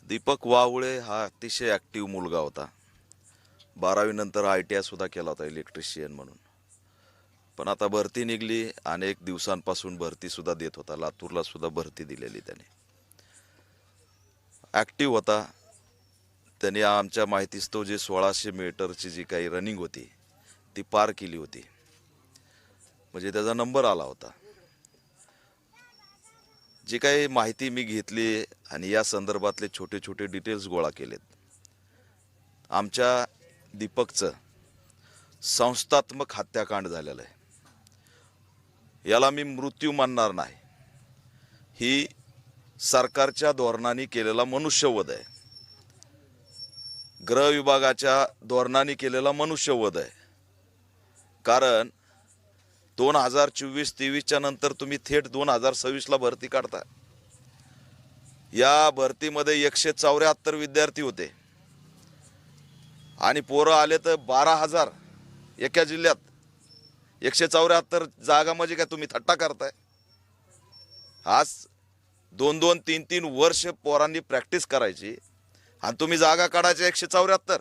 दीपक वावळे हा अतिशय ॲक्टिव्ह मुलगा होता. 12वी नंतर ITI सुद्धा केला होता इलेक्ट्रिशियन म्हणून. पण आता भरती निघली, अनेक दिवसांपासून भरती सुद्धा देत होता. लातूरला सुद्धा भरती दिलेली त्याने. ॲक्टिव्ह होता. त्याने आमच्या माहितीस तो जे 1600 मीटरची जी काही रनिंग होती ती पार केली होती. म्हणजे त्याचा नंबर आला होता. जी काही माहिती मी घेतली आणि या संदर्भातले छोटे छोटे डिटेल्स गोळा केलेत. आमच्या दीपकचं संस्थात्मक हत्याकांड झालेलं आहे. याला मी मृत्यू मानणार नाही. ही सरकारच्या धोरणाने केलेला मनुष्यवध आहे. गृह विभागाच्या धोरणाने केलेला मनुष्यवध आहे. कारण 2024-23च्या नंतर तुम्ही थेट 2026ला भरती काढता. या भरतीमध्ये 174 विद्यार्थी होते आणि पोरं आले तर 12,000 एका जिल्ह्यात. 174 जागा म्हणजे काय तुम्ही थट्टा करताय? आज 2-2, 3-3 वर्ष पोरांनी प्रॅक्टिस करायची आणि तुम्ही जागा काढायच्या 174.